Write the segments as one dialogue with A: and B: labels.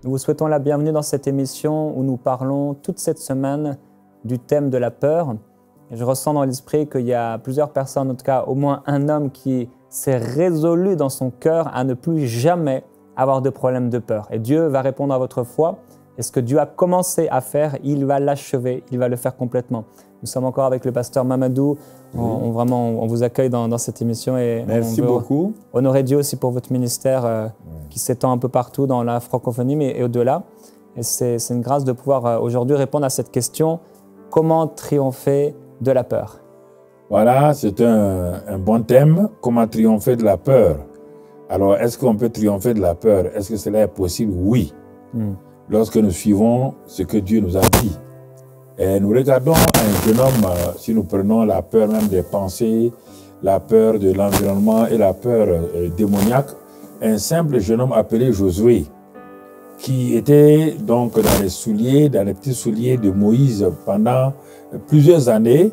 A: Nous vous souhaitons la bienvenue dans cette émission où nous parlons toute cette semaine du thème de la peur. Et je ressens dans l'esprit qu'il y a plusieurs personnes, en tout cas au moins un homme qui s'est résolu dans son cœur à ne plus jamais avoir de problème de peur. Et Dieu va répondre à votre foi. Et ce que Dieu a commencé à faire, il va l'achever, il va le faire complètement. Nous sommes encore avec le pasteur Mamadou. On vous accueille dans cette émission. Et
B: merci beaucoup.
A: Honorer Dieu aussi pour votre ministère qui s'étend un peu partout dans la francophonie mais et au-delà. Et c'est une grâce de pouvoir aujourd'hui répondre à cette question. Comment triompher de la peur?
B: Voilà, c'est un bon thème. Comment triompher de la peur? Alors, est-ce qu'on peut triompher de la peur? Est-ce que cela est possible? Oui. Lorsque nous suivons ce que Dieu nous a dit. Et nous regardons un jeune homme, si nous prenons la peur même des pensées, la peur de l'environnement et la peur démoniaque, un simple jeune homme appelé Josué, qui était donc dans les souliers, dans les petits souliers de Moïse pendant plusieurs années.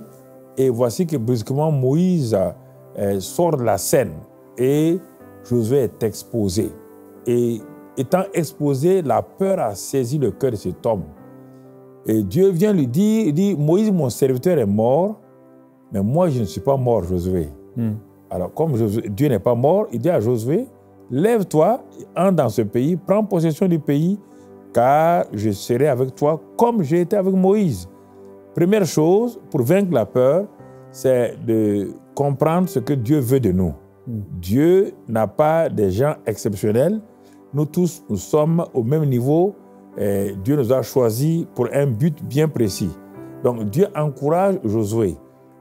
B: Et voici que brusquement Moïse sort de la scène et Josué est exposé. Et étant exposé, la peur a saisi le cœur de cet homme. Et Dieu vient lui dire, il dit, Moïse, mon serviteur est mort, mais moi je ne suis pas mort, Josué. Alors comme Dieu n'est pas mort, il dit à Josué, lève-toi, entre dans ce pays, prends possession du pays, car je serai avec toi comme j'ai été avec Moïse. Première chose, pour vaincre la peur, c'est de comprendre ce que Dieu veut de nous. Dieu n'a pas des gens exceptionnels. Nous tous, nous sommes au même niveau. Et Dieu nous a choisis pour un but bien précis. Donc Dieu encourage Josué.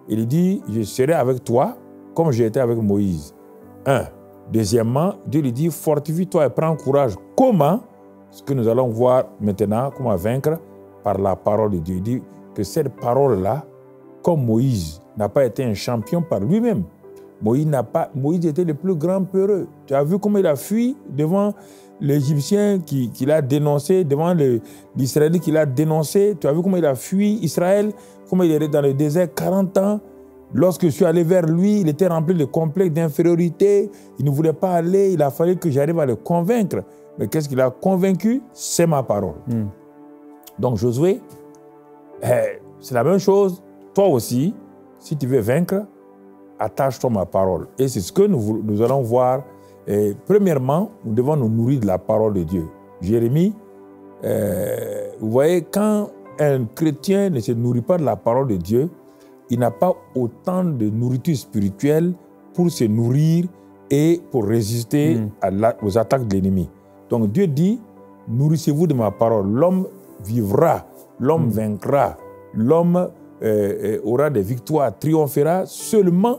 B: Il dit, je serai avec toi comme j'ai été avec Moïse. Deuxièmement, Dieu lui dit, fortifie-toi et prends courage. Comment? Ce que nous allons voir maintenant, comment vaincre par la parole de Dieu. Il dit que cette parole-là, comme Moïse n'a pas été un champion par lui-même. Moïse était le plus grand peureux. Tu as vu comment il a fui devant l'Égyptien qui l'a dénoncé, devant l'Israélite qui l'a dénoncé. Tu as vu comment il a fui Israël, comment il est dans le désert 40 ans. Lorsque je suis allé vers lui, il était rempli de complexes d'infériorité. Il ne voulait pas aller. Il a fallu que j'arrive à le convaincre. Mais qu'est-ce qu'il a convaincu? C'est ma parole. Donc Josué, c'est la même chose. Toi aussi, si tu veux vaincre, attache-toi à ma parole. Et c'est ce que nous allons voir. Et premièrement, nous devons nous nourrir de la parole de Dieu. Jérémie, vous voyez, quand un chrétien ne se nourrit pas de la parole de Dieu, il n'a pas autant de nourriture spirituelle pour se nourrir et pour résister aux attaques de l'ennemi. Donc Dieu dit, nourrissez-vous de ma parole. L'homme vivra, l'homme vaincra, l'homme aura des victoires, triomphera seulement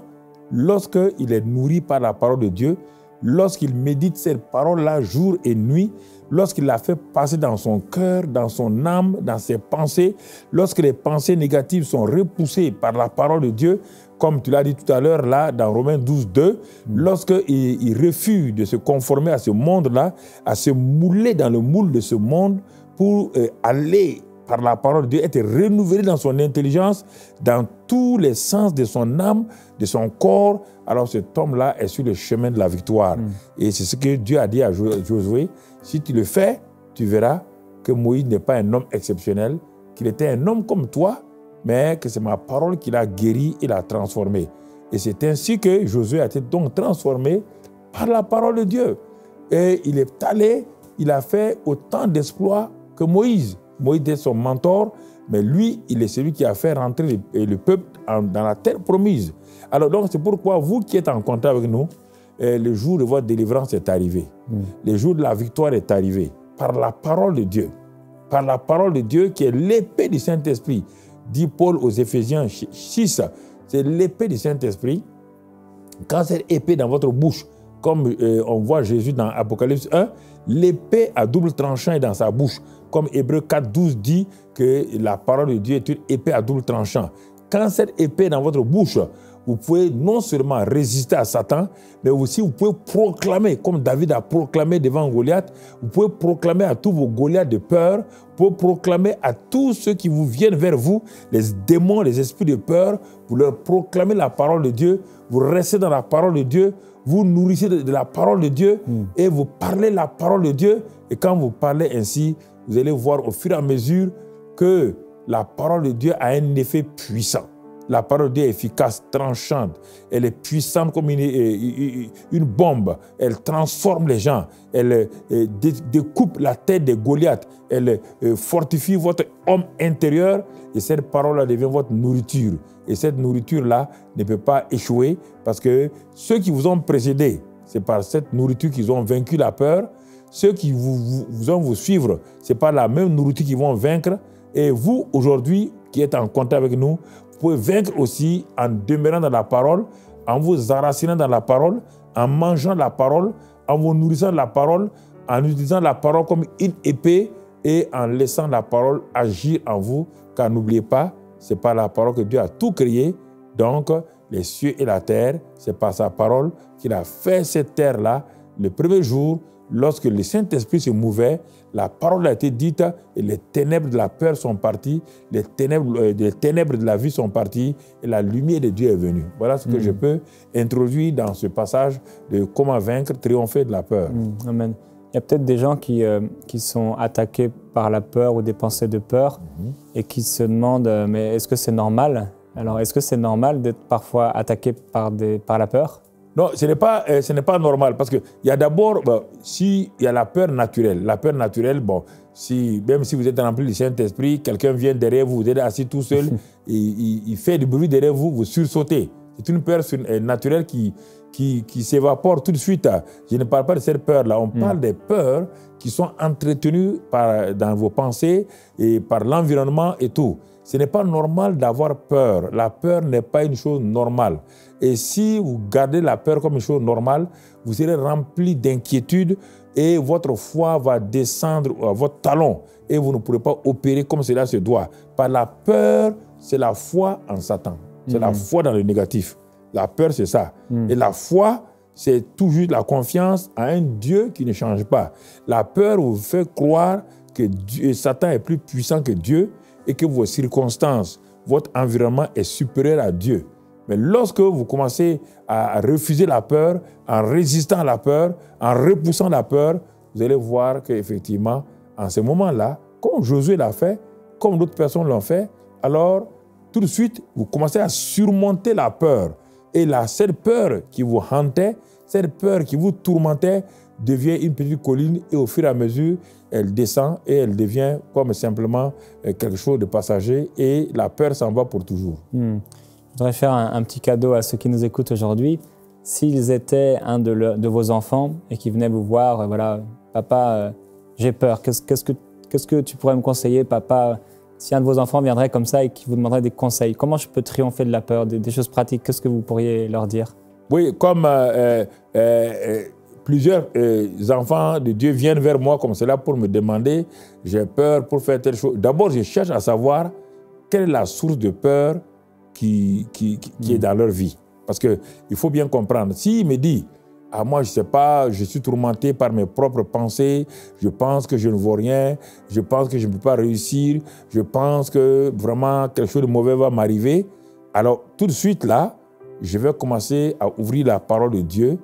B: lorsqu'il est nourri par la parole de Dieu, lorsqu'il médite cette parole-là jour et nuit, lorsqu'il la fait passer dans son cœur, dans son âme, dans ses pensées, lorsque les pensées négatives sont repoussées par la parole de Dieu, comme tu l'as dit tout à l'heure là, dans Romains 12, 2, lorsqu'il refuse de se conformer à ce monde-là, à se mouler dans le moule de ce monde pour aller par la parole de Dieu, être renouvelé dans son intelligence, dans tous les sens de son âme, de son corps, alors cet homme-là est sur le chemin de la victoire. Et c'est ce que Dieu a dit à Josué, si tu le fais, tu verras que Moïse n'est pas un homme exceptionnel, qu'il était un homme comme toi, mais que c'est ma parole qui l'a guéri et l'a transformé. Et c'est ainsi que Josué a été donc transformé par la parole de Dieu. Et il est allé, il a fait autant d'exploits que Moïse. Moïse était son mentor, mais lui, il est celui qui a fait rentrer le peuple dans la terre promise. Alors donc, c'est pourquoi vous qui êtes en contact avec nous, le jour de votre délivrance est arrivé. Le jour de la victoire est arrivé. Par la parole de Dieu. Par la parole de Dieu qui est l'épée du Saint-Esprit. Dit Paul aux Éphésiens 6, c'est l'épée du Saint-Esprit. Quand cette épée dans votre bouche, comme on voit Jésus dans Apocalypse 1, l'épée à double tranchant est dans sa bouche. Comme Hébreux 4, 12 dit que la parole de Dieu est une épée à double tranchant. Quand cette épée est dans votre bouche, vous pouvez non seulement résister à Satan, mais aussi vous pouvez proclamer, comme David a proclamé devant Goliath, vous pouvez proclamer à tous vos Goliaths de peur, vous pouvez proclamer à tous ceux qui vous viennent vers vous, les démons, les esprits de peur, vous leur proclamez la parole de Dieu, vous restez dans la parole de Dieu, vous nourrissez de la parole de Dieu et vous parlez la parole de Dieu. Et quand vous parlez ainsi, vous allez voir au fur et à mesure que la parole de Dieu a un effet puissant. La parole de Dieu est efficace, tranchante. Elle est puissante comme une bombe. Elle transforme les gens. Elle découpe la tête des Goliaths. Elle fortifie votre homme intérieur. Et cette parole-là devient votre nourriture. Et cette nourriture-là ne peut pas échouer parce que ceux qui vous ont précédé, c'est par cette nourriture qu'ils ont vaincu la peur. Ceux qui vont vous suivre, ce n'est pas la même nourriture qu'ils vont vaincre. Et vous, aujourd'hui, qui êtes en contact avec nous, vous pouvez vaincre aussi en demeurant dans la parole, en vous enracinant dans la parole, en mangeant la parole, en vous nourrissant de la parole, en utilisant la parole comme une épée et en laissant la parole agir en vous. Car n'oubliez pas, ce n'est pas la parole que Dieu a tout créé. Donc, les cieux et la terre, c'est par sa parole qu'il a fait cette terre-là. Le premier jour, lorsque le Saint-Esprit se mouvait, la parole a été dite et les ténèbres de la peur sont parties, les ténèbres de la vie sont parties et la lumière de Dieu est venue. Voilà ce que je peux introduire dans ce passage de comment vaincre, triompher de la peur.
A: Amen. Il y a peut-être des gens qui sont attaqués par la peur ou des pensées de peur et qui se demandent mais est-ce que c'est normal? Alors, est-ce que c'est normal d'être parfois attaqué par la peur?
B: Non, ce n'est pas normal parce qu'il y a d'abord, s'il y a la peur naturelle, même si vous êtes rempli du Saint-Esprit, quelqu'un vient derrière vous, vous êtes assis tout seul, et il fait du bruit derrière vous, vous sursautez. C'est une peur naturelle qui s'évapore tout de suite. Je ne parle pas de cette peur-là, on parle des peurs qui sont entretenues dans vos pensées et par l'environnement et tout. Ce n'est pas normal d'avoir peur. La peur n'est pas une chose normale. Et si vous gardez la peur comme une chose normale, vous serez rempli d'inquiétude et votre foi va descendre à votre talon et vous ne pourrez pas opérer comme cela se doit. Par la peur, c'est la foi en Satan. C'est la foi dans le négatif. La peur, c'est ça. Et la foi, c'est toujours la confiance à un Dieu qui ne change pas. La peur vous fait croire que Satan est plus puissant que Dieu et que vos circonstances, votre environnement est supérieur à Dieu. Mais lorsque vous commencez à refuser la peur, en résistant à la peur, en repoussant la peur, vous allez voir qu'effectivement, en ce moment-là, comme Josué l'a fait, comme d'autres personnes l'ont fait, alors tout de suite, vous commencez à surmonter la peur. Et là, cette peur qui vous hantait, cette peur qui vous tourmentait, devient une petite colline et au fur et à mesure, elle descend et elle devient comme simplement quelque chose de passager et la peur s'en va pour toujours.
A: Je voudrais faire un petit cadeau à ceux qui nous écoutent aujourd'hui. S'ils étaient un de vos enfants et qui venaient vous voir, voilà, papa, j'ai peur, qu'est-ce que tu pourrais me conseiller, papa? Si un de vos enfants viendrait comme ça et qui vous demanderait des conseils, comment je peux triompher de la peur, des choses pratiques, qu'est-ce que vous pourriez leur dire?
B: Oui, comme plusieurs enfants de Dieu viennent vers moi comme cela pour me demander, j'ai peur pour faire telle chose. D'abord, je cherche à savoir quelle est la source de peur qui est dans leur vie. Parce qu'il faut bien comprendre, s'il me dit, ah, moi je ne sais pas, je suis tourmenté par mes propres pensées, je pense que je ne vaux rien, je pense que je ne peux pas réussir, je pense que vraiment quelque chose de mauvais va m'arriver, alors tout de suite là, je vais commencer à ouvrir la parole de Dieu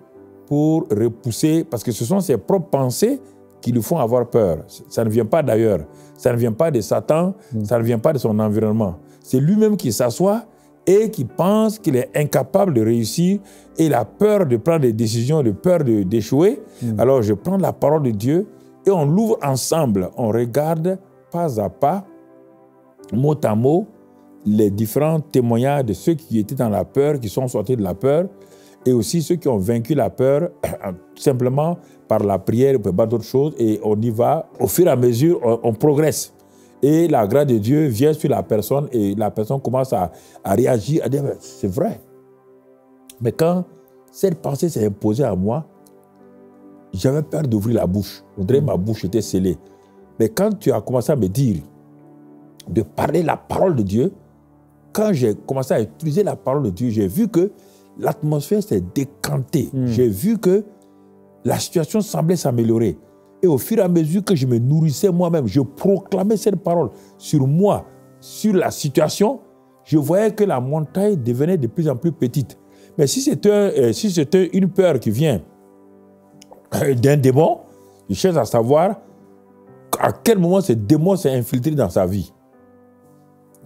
B: pour repousser, parce que ce sont ses propres pensées qui lui font avoir peur. Ça ne vient pas d'ailleurs, ça ne vient pas de Satan, ça ne vient pas de son environnement. C'est lui-même qui s'assoit et qui pense qu'il est incapable de réussir et il a peur de prendre des décisions, de peur d'échouer. Alors je prends la parole de Dieu et on l'ouvre ensemble. On regarde pas à pas, mot à mot, les différents témoignages de ceux qui étaient dans la peur, qui sont sortis de la peur, et aussi ceux qui ont vaincu la peur simplement par la prière, pas d'autres choses, et on y va. Au fur et à mesure, on progresse. Et la grâce de Dieu vient sur la personne et la personne commence à réagir, à dire « c'est vrai ». Mais quand cette pensée s'est imposée à moi, j'avais peur d'ouvrir la bouche. On dirait que ma bouche était scellée. Mais quand tu as commencé à me dire de parler la parole de Dieu, quand j'ai commencé à utiliser la parole de Dieu, j'ai vu que l'atmosphère s'est décantée. J'ai vu que la situation semblait s'améliorer. Et au fur et à mesure que je me nourrissais moi-même, je proclamais cette parole sur moi, sur la situation, je voyais que la montagne devenait de plus en plus petite. Mais si c'était une peur qui vient d'un démon, je cherche à savoir à quel moment ce démon s'est infiltré dans sa vie.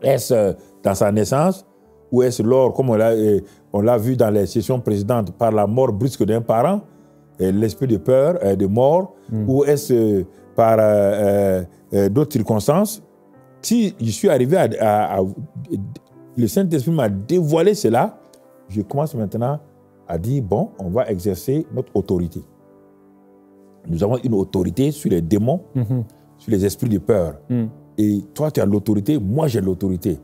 B: Est-ce dans sa naissance ou est-ce lors, comme on l'a vu dans les sessions précédentes, par la mort brusque d'un parent, l'esprit de peur, de mort, ou est-ce par d'autres circonstances? Si je suis arrivé le Saint-Esprit m'a dévoilé cela, je commence maintenant à dire, bon, on va exercer notre autorité. Nous avons une autorité sur les démons, sur les esprits de peur. Et toi, tu as l'autorité, moi j'ai l'autorité.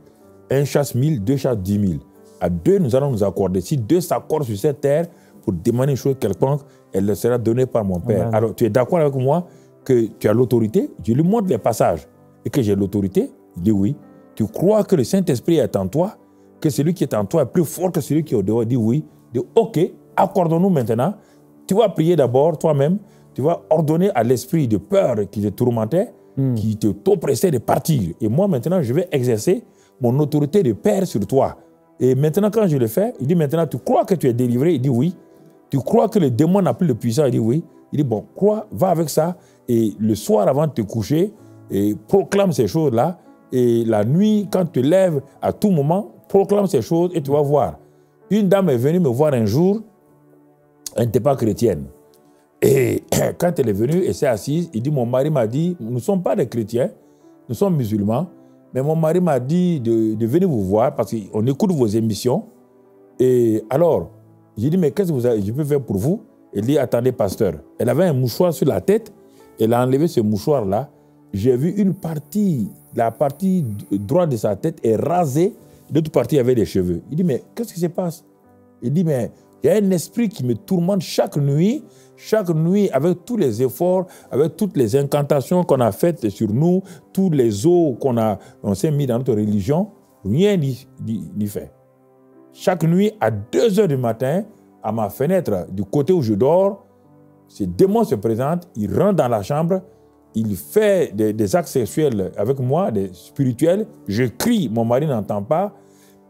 B: Un chasse 1000, deux chasse 10 000. À deux, nous allons nous accorder. Si deux s'accordent sur cette terre pour demander une chose quelconque, elle leur sera donnée par mon Père. Amen. Alors, tu es d'accord avec moi que tu as l'autorité? Je lui montre les passages. Et que j'ai l'autorité? Il dit oui. Tu crois que le Saint-Esprit est en toi? Que celui qui est en toi est plus fort que celui qui est au dehors? Il dit oui. Il dit ok, accordons-nous maintenant. Tu vas prier d'abord toi-même. Tu vas ordonner à l'esprit de peur qui te tourmentait, qui t'oppressait de partir. Et moi, maintenant, je vais exercer mon autorité de Père sur toi. Et maintenant, quand je le fais, il dit maintenant, tu crois que tu es délivré? Il dit oui. Tu crois que le démon n'a plus de puissance? Il dit oui. Il dit bon, crois, va avec ça. Et le soir, avant de te coucher, et proclame ces choses-là. Et la nuit, quand tu te lèves, à tout moment, proclame ces choses et tu vas voir. Une dame est venue me voir un jour, elle n'était pas chrétienne. Et quand elle est venue et s'est assise, il dit, mon mari m'a dit, nous ne sommes pas des chrétiens, nous sommes musulmans, mais mon mari m'a dit de venir vous voir parce qu'on écoute vos émissions. Et alors, j'ai dit, mais qu'est-ce que je peux faire pour vous? Elle dit, attendez, pasteur. Elle avait un mouchoir sur la tête, elle a enlevé ce mouchoir-là. J'ai vu une partie, la partie droite de sa tête est rasée, l'autre partie avait des cheveux. Il dit, mais qu'est-ce qui se passe? Il dit, mais il y a un esprit qui me tourmente chaque nuit, avec tous les efforts, avec toutes les incantations qu'on a faites sur nous, tous les os on s'est mis dans notre religion, rien n'y fait. Chaque nuit, à 2 heures du matin, à ma fenêtre, du côté où je dors, ce démon se présente, il rentre dans la chambre, il fait des actes sexuels avec moi, des spirituels, je crie, mon mari n'entend pas,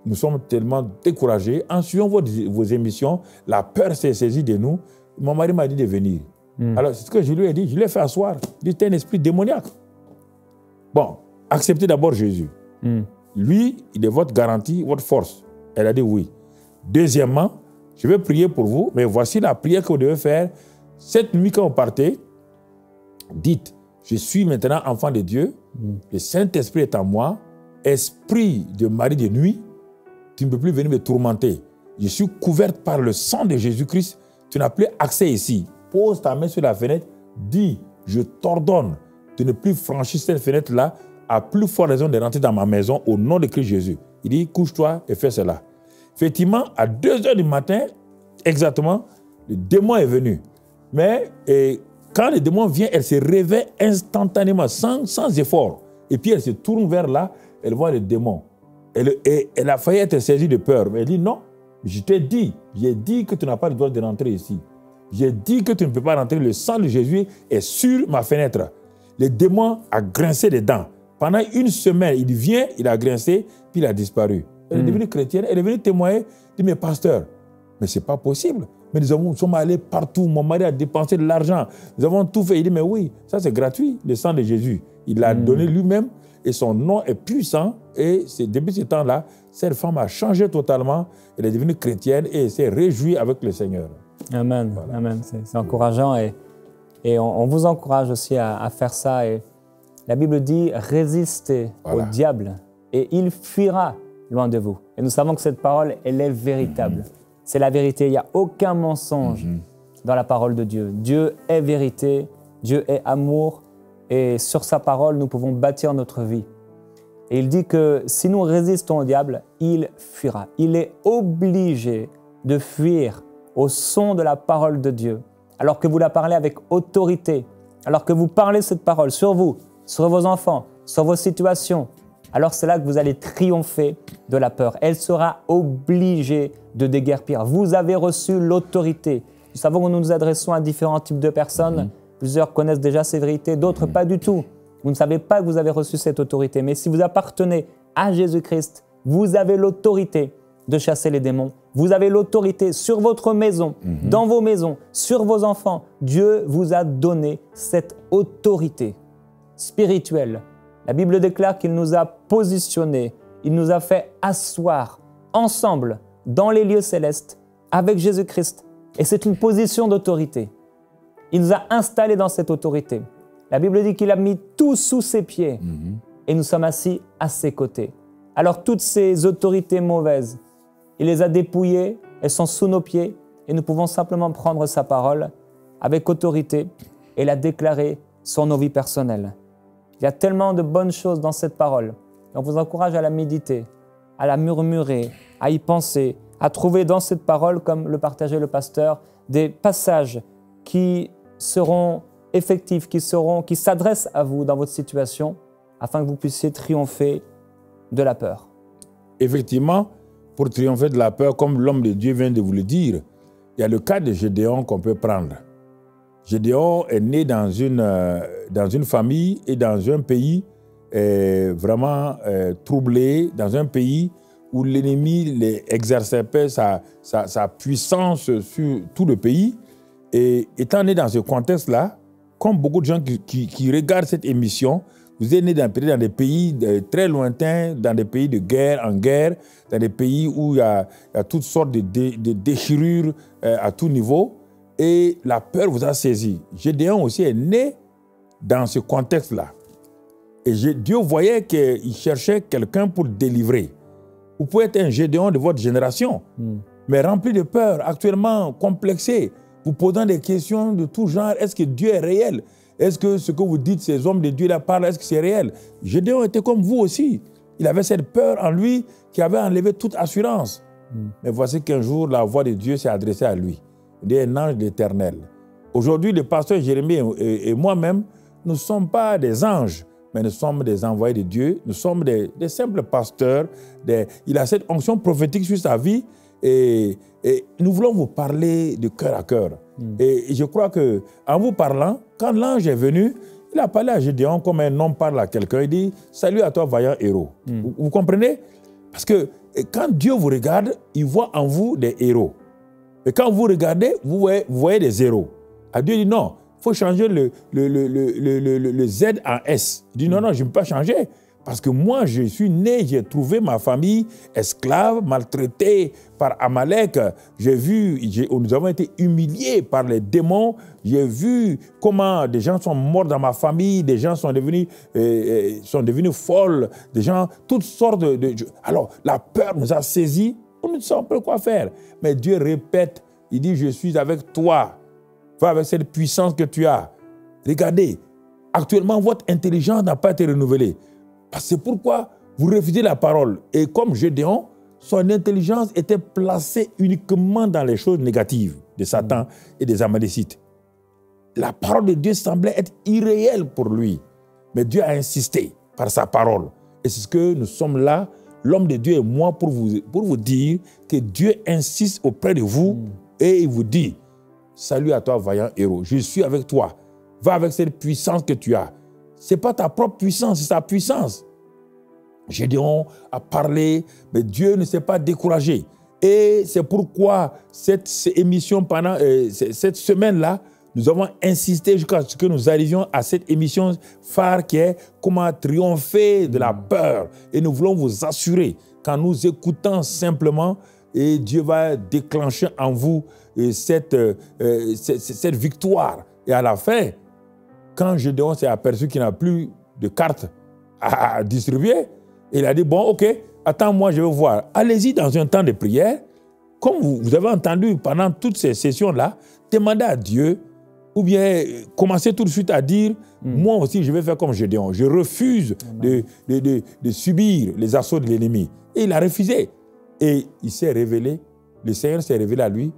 B: nous sommes tellement découragés. En suivant vos émissions, la peur s'est saisie de nous. Mon mari m'a dit de venir. Alors, c'est ce que je lui ai dit. Je l'ai fait asseoir. Il était un esprit démoniaque. Bon, acceptez d'abord Jésus. Lui, il est votre garantie, votre force. Elle a dit oui. Deuxièmement, je vais prier pour vous, mais voici la prière que vous devez faire. Cette nuit, quand vous partez, dites, je suis maintenant enfant de Dieu, le Saint-Esprit est en moi, esprit de mari de nuit, tu ne peux plus venir me tourmenter. Je suis couverte par le sang de Jésus-Christ. Tu n'as plus accès ici. Pose ta main sur la fenêtre. Dis, je t'ordonne de ne plus franchir cette fenêtre-là à plus forte raison de rentrer dans ma maison au nom de Christ Jésus. Il dit, couche-toi et fais cela. Effectivement, à 2 heures du matin, exactement, le démon est venu. Mais quand le démon vient, elle se réveille instantanément, sans effort. Et puis elle se tourne vers là, elle voit le démon. Elle a failli être saisie de peur. Mais elle dit non, je t'ai dit, j'ai dit que tu n'as pas le droit de rentrer ici. J'ai dit que tu ne peux pas rentrer. Le sang de Jésus est sur ma fenêtre. Le démon a grincé des dents. Pendant 1 semaine, il vient, il a grincé, puis il a disparu. Elle est devenue chrétienne, elle est venue témoigner. Elle dit, mais pasteur, mais ce n'est pas possible. Mais nous sommes allés partout. Mon mari a dépensé de l'argent. Nous avons tout fait. Il dit, mais oui, ça c'est gratuit, le sang de Jésus. Il l'a donné lui-même et son nom est puissant. Et depuis ce temps-là, cette femme a changé totalement. Elle est devenue chrétienne et s'est réjouie avec le Seigneur.
A: Amen. Voilà. Amen. C'est encourageant et on vous encourage aussi à faire ça. Et la Bible dit, résistez au diable et il fuira loin de vous. Et nous savons que cette parole, elle est véritable. C'est la vérité. Il n'y a aucun mensonge dans la parole de Dieu. Dieu est vérité, Dieu est amour et sur sa parole, nous pouvons bâtir notre vie. Et il dit que si nous résistons au diable, il fuira. Il est obligé de fuir au son de la parole de Dieu. Alors que vous la parlez avec autorité, alors que vous parlez cette parole sur vous, sur vos enfants, sur vos situations, alors c'est là que vous allez triompher de la peur. Elle sera obligée de déguerpir. Vous avez reçu l'autorité. Nous savons que nous nous adressons à différents types de personnes. Plusieurs connaissent déjà ces vérités, d'autres pas du tout. Vous ne savez pas que vous avez reçu cette autorité. Mais si vous appartenez à Jésus-Christ, vous avez l'autorité de chasser les démons. Vous avez l'autorité sur votre maison, dans vos maisons, sur vos enfants. Dieu vous a donné cette autorité spirituelle. La Bible déclare qu'il nous a positionnés, il nous a fait asseoir ensemble dans les lieux célestes avec Jésus-Christ. Et c'est une position d'autorité. Il nous a installés dans cette autorité. La Bible dit qu'il a mis tout sous ses pieds et nous sommes assis à ses côtés. Alors toutes ces autorités mauvaises, il les a dépouillées, elles sont sous nos pieds et nous pouvons simplement prendre sa parole avec autorité et la déclarer sur nos vies personnelles. Il y a tellement de bonnes choses dans cette parole. Et on vous encourage à la méditer, à la murmurer, à y penser, à trouver dans cette parole, comme le partageait le pasteur, des passages qui seront effectifs, qui s'adressent à vous dans votre situation, afin que vous puissiez triompher de la peur.
B: Effectivement, pour triompher de la peur, comme l'homme de Dieu vient de vous le dire, il y a le cas de Gédéon qu'on peut prendre. Gédéon est né dans une famille et dans un pays vraiment troublé, dans un pays où l'ennemi exerçait sa puissance sur tout le pays. Et étant né dans ce contexte-là, comme beaucoup de gens qui regardent cette émission, vous êtes né dans des pays très lointains, dans des pays de guerre en guerre, dans des pays où il y a toutes sortes de déchirures à tout niveau. Et la peur vous a saisi. Gédéon aussi est né dans ce contexte-là. Et Dieu voyait qu'il cherchait quelqu'un pour délivrer. Vous pouvez être un Gédéon de votre génération, mais rempli de peur, actuellement complexé, vous posant des questions de tout genre. Est-ce que Dieu est réel? Est-ce que ce que vous dites, ces hommes de Dieu là parlent, est-ce que c'est réel? Gédéon était comme vous aussi. Il avait cette peur en lui qui avait enlevé toute assurance. Mais voici qu'un jour, la voix de Dieu s'est adressée à lui. Il est un ange de l'Éternel. Aujourd'hui, le pasteur Jérémie et moi-même, nous ne sommes pas des anges, mais nous sommes des envoyés de Dieu. Nous sommes des simples pasteurs. Il a cette onction prophétique sur sa vie et nous voulons vous parler de cœur à cœur. Et je crois qu'en vous parlant, quand l'ange est venu, il a parlé à Gédéon comme un homme parle à quelqu'un. Il dit « Salut à toi, vaillant héros ». Vous comprenez? Parce que quand Dieu vous regarde, il voit en vous des héros. Et quand vous regardez, vous voyez des héros. À Dieu dit non, il faut changer le Z en S. Il dit non, je ne peux pas changer. Parce que moi, je suis né, j'ai trouvé ma famille esclave, maltraitée par Amalek. Nous avons été humiliés par les démons. J'ai vu comment des gens sont morts dans ma famille, des gens sont devenus folles, des gens, toutes sortes de... Alors, la peur nous a saisis. On ne sait pas quoi faire. Mais Dieu répète, il dit, je suis avec toi. Va avec cette puissance que tu as. Regardez, actuellement, votre intelligence n'a pas été renouvelée. C'est pourquoi vous refusez la parole. Et comme Gédéon, son intelligence était placée uniquement dans les choses négatives de Satan et des Amalécites. La parole de Dieu semblait être irréelle pour lui. Mais Dieu a insisté par sa parole. Et c'est ce que nous sommes là, l'homme de Dieu et moi, pour vous dire que Dieu insiste auprès de vous et il vous dit, salut à toi, vaillant héros, je suis avec toi. Va avec cette puissance que tu as. Ce n'est pas ta propre puissance, c'est sa puissance. Gédéon a parlé, mais Dieu ne s'est pas découragé. Et c'est pourquoi cette émission, pendant cette semaine-là, nous avons insisté jusqu'à ce que nous arrivions à cette émission phare qui est comment triompher de la peur. Et nous voulons vous assurer qu'en nous écoutant simplement, et Dieu va déclencher en vous cette victoire. Et à la fin, quand Gédéon s'est aperçu qu'il n'a plus de cartes à distribuer, il a dit, bon, ok, attends, moi je vais voir. Allez-y dans un temps de prière. Comme vous avez entendu pendant toutes ces sessions-là, demandez à Dieu, ou bien commencez tout de suite à dire, moi aussi je vais faire comme Gédéon. Je refuse de subir les assauts de l'ennemi. Et il a refusé. Et il s'est révélé, le Seigneur s'est révélé à lui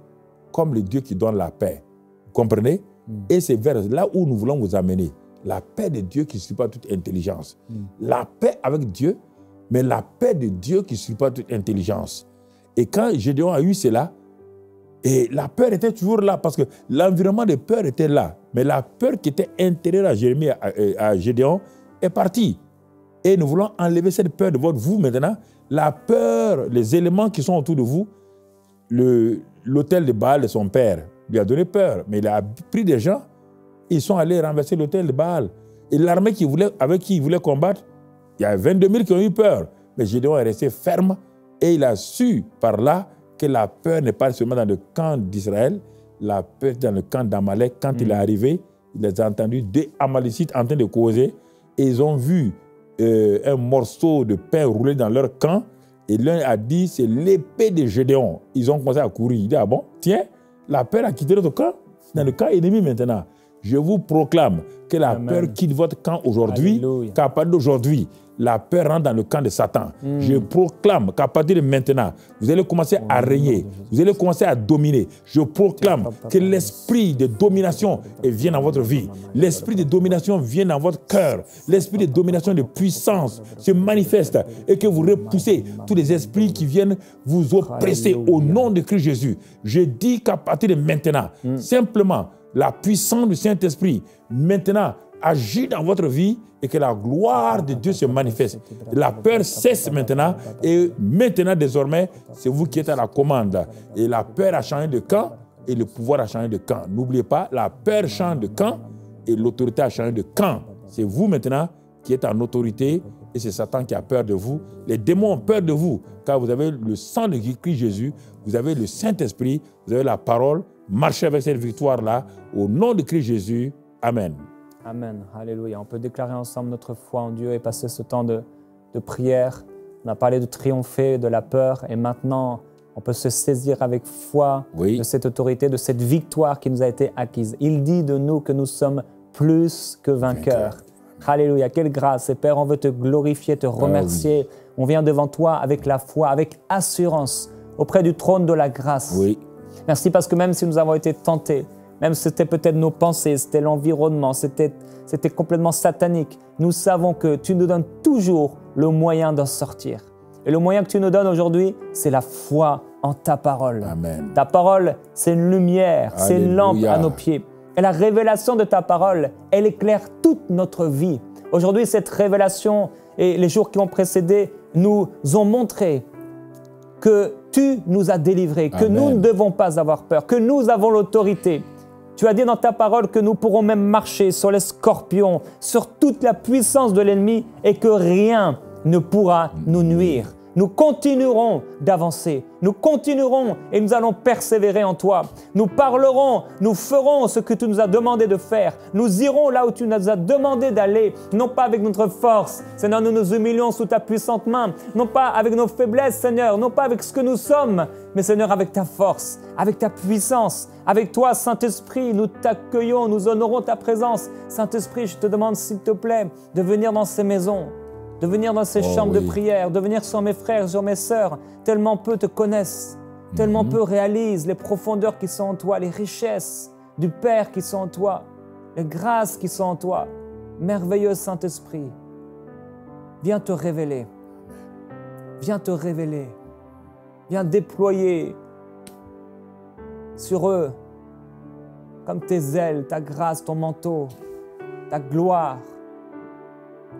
B: comme le Dieu qui donne la paix. Vous comprenez? Et c'est vers là où nous voulons vous amener. La paix de Dieu qui ne suit pas toute intelligence. La paix avec Dieu, mais la paix de Dieu qui surpasse toute intelligence. Et quand Gédéon a eu cela, et la peur était toujours là, parce que l'environnement de peur était là. Mais la peur qui était intérieure à Jérémie, à Gédéon, est partie. Et nous voulons enlever cette peur de vous maintenant. La peur, les éléments qui sont autour de vous, l'autel de Baal de son père lui a donné peur. Mais il a pris des gens, ils sont allés renverser l'autel de Baal. Et l'armée avec qui il voulait combattre, il y a 22 000 qui ont eu peur. Mais Gédéon est resté ferme et il a su par là que la peur n'est pas seulement dans le camp d'Israël, la peur est dans le camp d'Amalek. Quand il est arrivé, il les a entendus des Amalécites en train de causer et ils ont vu un morceau de pain rouler dans leur camp et l'un a dit c'est l'épée de Gédéon. Ils ont commencé à courir. Il dit ah bon, tiens, la peur a quitté notre camp, dans le camp ennemi maintenant. Je vous proclame que la peur quitte votre camp aujourd'hui, qu'à partir d'aujourd'hui, la peur rentre dans le camp de Satan. Je proclame qu'à partir de maintenant, vous allez commencer à régner, vous allez commencer à dominer. Je proclame que l'esprit de domination vienne dans votre vie. L'esprit de domination vient dans votre cœur. L'esprit de domination de puissance se manifeste et que vous repoussez tous les esprits qui viennent vous oppresser au nom de Christ Jésus. Je dis qu'à partir de maintenant, simplement, la puissance du Saint-Esprit, maintenant, agit dans votre vie et que la gloire de Dieu se manifeste. La peur cesse maintenant et maintenant, désormais, c'est vous qui êtes à la commande. Et la peur a changé de camp et le pouvoir a changé de camp. N'oubliez pas, la peur change de camp et l'autorité a changé de camp. C'est vous maintenant qui êtes en autorité et c'est Satan qui a peur de vous. Les démons ont peur de vous car vous avez le sang de Christ Jésus, vous avez le Saint-Esprit, vous avez la parole. Marchez avec cette victoire-là au nom de Christ Jésus. Amen.
A: Amen. Alléluia. On peut déclarer ensemble notre foi en Dieu et passer ce temps de prière. On a parlé de triompher de la peur et maintenant, on peut se saisir avec foi de cette autorité, de cette victoire qui nous a été acquise. Il dit de nous que nous sommes plus que vainqueurs. Alléluia. Quelle grâce. Et Père, on veut te glorifier, te remercier. On vient devant toi avec la foi, avec assurance, auprès du trône de la grâce. Merci parce que même si nous avons été tentés, même si c'était peut-être nos pensées, c'était l'environnement, c'était complètement satanique, nous savons que tu nous donnes toujours le moyen d'en sortir. Et le moyen que tu nous donnes aujourd'hui, c'est la foi en ta parole.
B: Amen.
A: Ta parole, c'est une lumière, c'est une lampe à nos pieds. Et la révélation de ta parole, elle éclaire toute notre vie. Aujourd'hui, cette révélation et les jours qui ont précédé nous ont montré que tu nous as délivrés, que nous ne devons pas avoir peur, que nous avons l'autorité. Tu as dit dans ta parole que nous pourrons même marcher sur les scorpions, sur toute la puissance de l'ennemi et que rien ne pourra nous nuire. Nous continuerons d'avancer, nous continuerons et nous allons persévérer en toi. Nous parlerons, nous ferons ce que tu nous as demandé de faire. Nous irons là où tu nous as demandé d'aller, non pas avec notre force. Seigneur, nous nous humilions sous ta puissante main, non pas avec nos faiblesses, Seigneur, non pas avec ce que nous sommes, mais Seigneur, avec ta force, avec ta puissance. Avec toi, Saint-Esprit, nous t'accueillons, nous honorons ta présence. Saint-Esprit, je te demande, s'il te plaît, de venir dans ces maisons, de venir dans ces chambres de prière, de venir sur mes frères, sur mes sœurs, tellement peu te connaissent, tellement peu réalisent les profondeurs qui sont en toi, les richesses du Père qui sont en toi, les grâces qui sont en toi. Merveilleux Saint-Esprit, viens te révéler, viens te révéler, viens déployer sur eux comme tes ailes, ta grâce, ton manteau, ta gloire.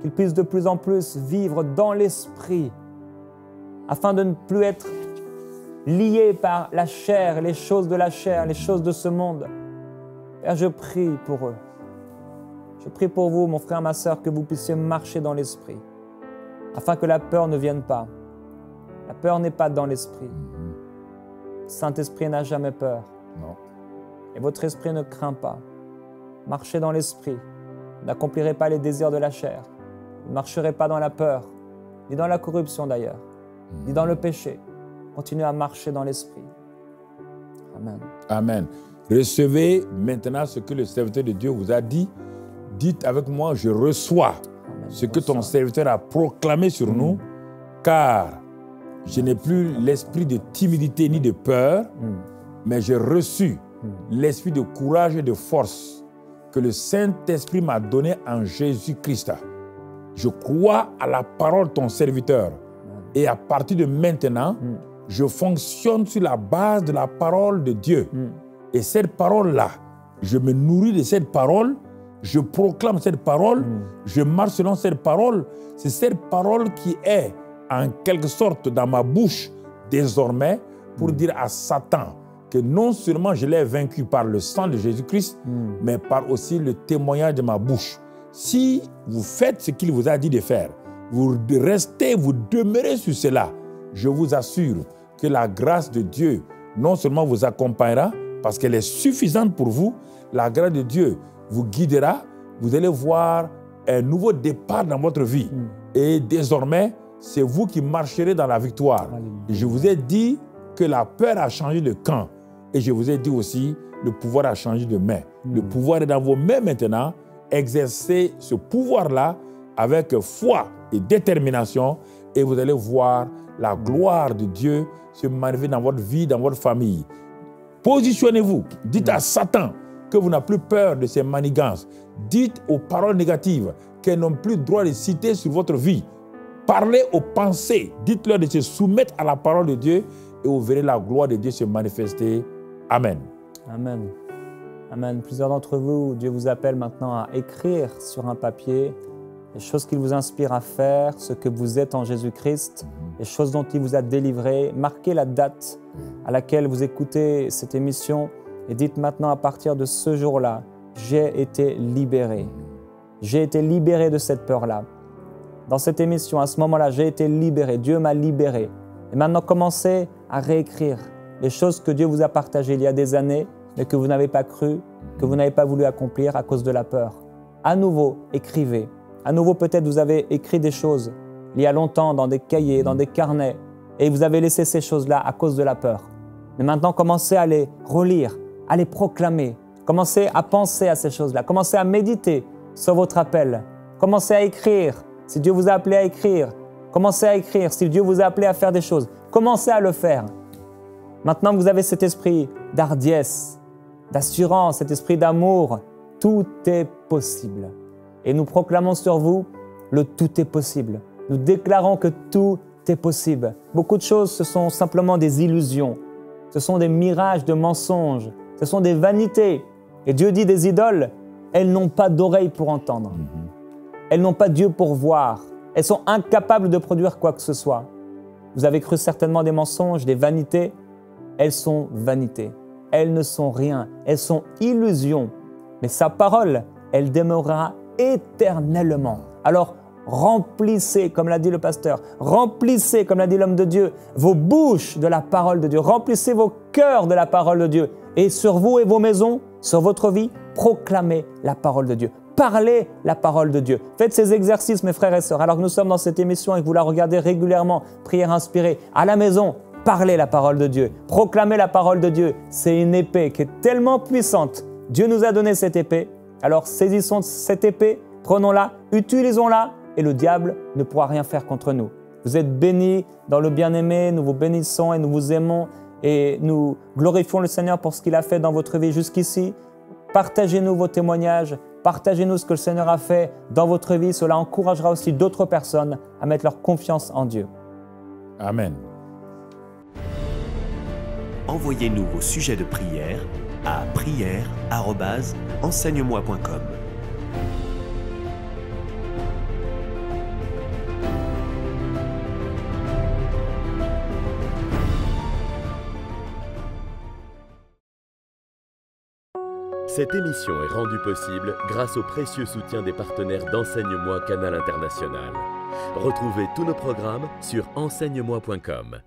A: Qu'ils puissent de plus en plus vivre dans l'esprit, afin de ne plus être liés par la chair, les choses de la chair, les choses de ce monde. Père, je prie pour eux. Je prie pour vous, mon frère, ma sœur, que vous puissiez marcher dans l'esprit, afin que la peur ne vienne pas. La peur n'est pas dans l'esprit. Le Saint-Esprit n'a jamais peur.
B: Non.
A: Et votre esprit ne craint pas. Marchez dans l'esprit. N'accomplirez pas les désirs de la chair. Vous ne marcherez pas dans la peur, ni dans la corruption d'ailleurs, ni dans le péché. Continuez à marcher dans l'esprit. Amen.
B: Amen. Recevez maintenant ce que le serviteur de Dieu vous a dit. Dites avec moi, je reçois ce que ton serviteur a proclamé sur nous, car je n'ai plus l'esprit de timidité ni de peur, mais j'ai reçu l'esprit de courage et de force que le Saint-Esprit m'a donné en Jésus-Christ. Je crois à la parole de ton serviteur. Et à partir de maintenant, je fonctionne sur la base de la parole de Dieu. Et cette parole-là, je me nourris de cette parole, je proclame cette parole, je marche selon cette parole. C'est cette parole qui est en quelque sorte dans ma bouche désormais pour dire à Satan que non seulement je l'ai vaincu par le sang de Jésus-Christ, mais par aussi le témoignage de ma bouche. Si vous faites ce qu'il vous a dit de faire, vous restez, vous demeurez sur cela, je vous assure que la grâce de Dieu non seulement vous accompagnera, parce qu'elle est suffisante pour vous, la grâce de Dieu vous guidera, vous allez voir un nouveau départ dans votre vie. Et désormais, c'est vous qui marcherez dans la victoire. Et je vous ai dit que la peur a changé de camp. Et je vous ai dit aussi, le pouvoir a changé de main. Le pouvoir est dans vos mains maintenant. Exercez ce pouvoir-là avec foi et détermination. Et vous allez voir la gloire de Dieu se manifester dans votre vie, dans votre famille. Positionnez-vous. Dites à Satan que vous n'avez plus peur de ses manigances. Dites aux paroles négatives qu'elles n'ont plus droit de citer sur votre vie. Parlez aux pensées. Dites-leur de se soumettre à la parole de Dieu et vous verrez la gloire de Dieu se manifester. Amen.
A: Amen. Amen. Plusieurs d'entre vous, Dieu vous appelle maintenant à écrire sur un papier les choses qu'il vous inspire à faire, ce que vous êtes en Jésus-Christ, les choses dont il vous a délivré. Marquez la date à laquelle vous écoutez cette émission et dites maintenant à partir de ce jour-là, j'ai été libéré. J'ai été libéré de cette peur-là. Dans cette émission, à ce moment-là, j'ai été libéré. Dieu m'a libéré. Et maintenant, commencez à réécrire les choses que Dieu vous a partagées il y a des années, mais que vous n'avez pas cru, que vous n'avez pas voulu accomplir à cause de la peur. À nouveau, écrivez. À nouveau, peut-être vous avez écrit des choses il y a longtemps dans des cahiers, dans des carnets, et vous avez laissé ces choses-là à cause de la peur. Mais maintenant, commencez à les relire, à les proclamer. Commencez à penser à ces choses-là. Commencez à méditer sur votre appel. Commencez à écrire si Dieu vous a appelé à écrire. Commencez à écrire si Dieu vous a appelé à faire des choses. Commencez à le faire. Maintenant que vous avez cet esprit d'hardiesse, d'assurance, cet esprit d'amour, tout est possible. Et nous proclamons sur vous le tout est possible. Nous déclarons que tout est possible. Beaucoup de choses, ce sont simplement des illusions. Ce sont des mirages de mensonges. Ce sont des vanités. Et Dieu dit des idoles, elles n'ont pas d'oreilles pour entendre. Elles n'ont pas Dieu pour voir. Elles sont incapables de produire quoi que ce soit. Vous avez cru certainement des mensonges, des vanités. Elles sont vanités. Elles ne sont rien. Elles sont illusions. Mais sa parole, elle demeurera éternellement. Alors, remplissez, comme l'a dit le pasteur, remplissez, comme l'a dit l'homme de Dieu, vos bouches de la parole de Dieu. Remplissez vos cœurs de la parole de Dieu. Et sur vous et vos maisons, sur votre vie, proclamez la parole de Dieu. Parlez la parole de Dieu. Faites ces exercices, mes frères et sœurs. Alors que nous sommes dans cette émission et que vous la regardez régulièrement, prière inspirée, à la maison, parlez la parole de Dieu. Proclamez la parole de Dieu. C'est une épée qui est tellement puissante. Dieu nous a donné cette épée. Alors saisissons cette épée, prenons-la, utilisons-la et le diable ne pourra rien faire contre nous. Vous êtes bénis dans le bien-aimé, nous vous bénissons et nous vous aimons et nous glorifions le Seigneur pour ce qu'il a fait dans votre vie jusqu'ici. Partagez-nous vos témoignages, partagez-nous ce que le Seigneur a fait dans votre vie. Cela encouragera aussi d'autres personnes à mettre leur confiance en Dieu.
B: Amen.
C: Envoyez-nous vos sujets de prière à prière@enseigne-moi.com.
D: Cette émission est rendue possible grâce au précieux soutien des partenaires d'Enseigne-moi Canal International. Retrouvez tous nos programmes sur enseigne-moi.com.